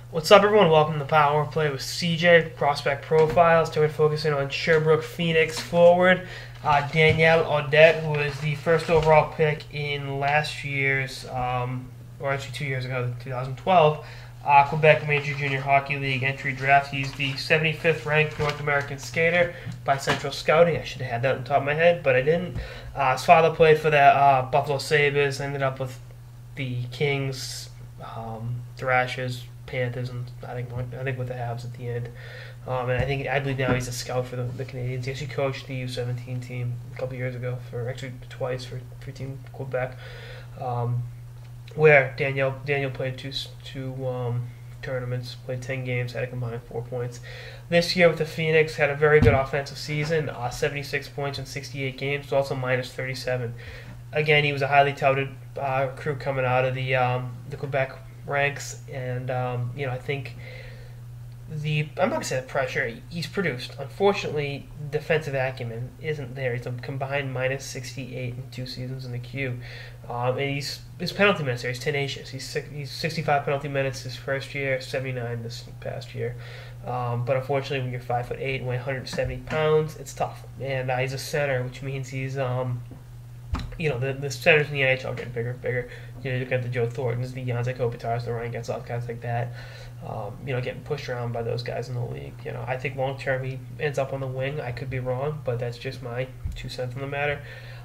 What's up, everyone? Welcome to the Power Play with CJ, Prospect Profiles. Today we're focusing on Sherbrooke Phoenix forward Danielle Audette, who was the first overall pick in last year's, or actually 2 years ago, 2012, Quebec Major Junior Hockey League entry draft. He's the 75th ranked North American skater by Central Scouting. I should have had that on top of my head, but I didn't. His father played for the Buffalo Sabres, ended up with the Kings, Thrashers, Panthers, and I think with the Habs at the end. And I believe now he's a scout for the Canadians. He actually coached the U17 team a couple years ago, actually twice for Team Quebec, where Daniel played two tournaments, played 10 games, had a combined 4 points. This year with the Phoenix, had a very good offensive season, 76 points in 68 games, also minus 37. Again, he was a highly touted recruit coming out of the Quebec ranks, and I think I'm not gonna say the pressure he's produced. Unfortunately, defensive acumen isn't there. He's a combined minus 68 in 2 seasons in the Q, and his penalty minutes there. He's tenacious. He's 65 penalty minutes his first year, 79 this past year. But unfortunately, when you're 5'8" and weigh 170 pounds, it's tough. And he's a center, which means he's the centers in the NHL are getting bigger and bigger. You look at the Joe Thorntons, the Janze Kopitars, the Ryan Getzlaff, guys like that. Getting pushed around by those guys in the league. I think long term he ends up on the wing. I could be wrong, but that's just my 2 cents on the matter.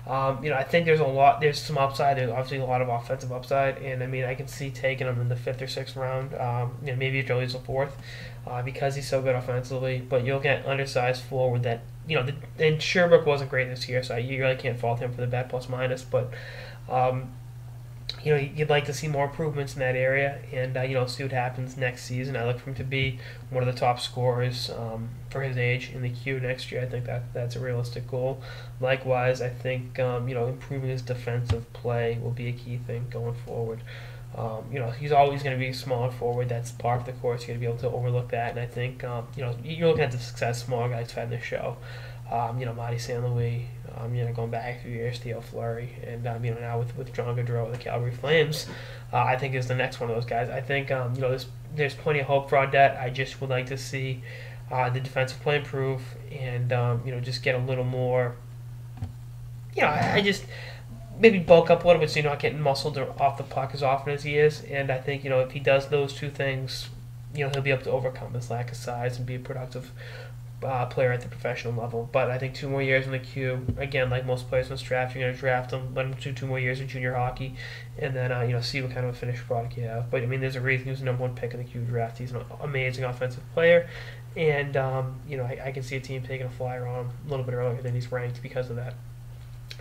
I think there's some upside. There's obviously a lot of offensive upside, and I can see taking him in the 5th or 6th round. Maybe if Joey's the 4th, because he's so good offensively. But you'll get undersized forward that and Sherbrooke wasn't great this year, so you really can't fault him for the bad plus minus. But you'd like to see more improvements in that area, and see what happens next season. I look for him to be one of the top scorers for his age in the Q next year. I think that's a realistic goal. Likewise, I think improving his defensive play will be a key thing going forward. He's always going to be a smaller forward. That's part of the course. You're going to be able to overlook that. And I think, you're looking at the success small guys had in the show. Marty St. Louis, going back a few years, Theo Fleury, and, now with John Gaudreau with the Calgary Flames, I think is the next one of those guys. I think, there's plenty of hope for Audette. I just would like to see the defensive play improve and, just get a little more, I just maybe bulk up a little bit so you're not getting muscled off the puck as often as he is. And I think, if he does those 2 things, he'll be able to overcome his lack of size and be a productive player at the professional level. But I think 2 more years in the Q, again, like most players in this draft, you're going to draft them, let him do 2 more years in junior hockey, and then see what kind of a finished product you have. But there's a reason he was the #1 pick in the Q draft. He's an amazing offensive player, and I can see a team taking a flyer on him a little bit earlier than he's ranked because of that.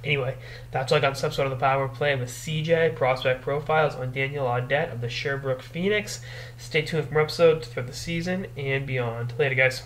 Anyway, that's all I got this episode of the Power Play with CJ, Prospect Profiles on Danielle Audette of the Sherbrooke Phoenix. Stay tuned for more episodes for the season and beyond. Later, guys.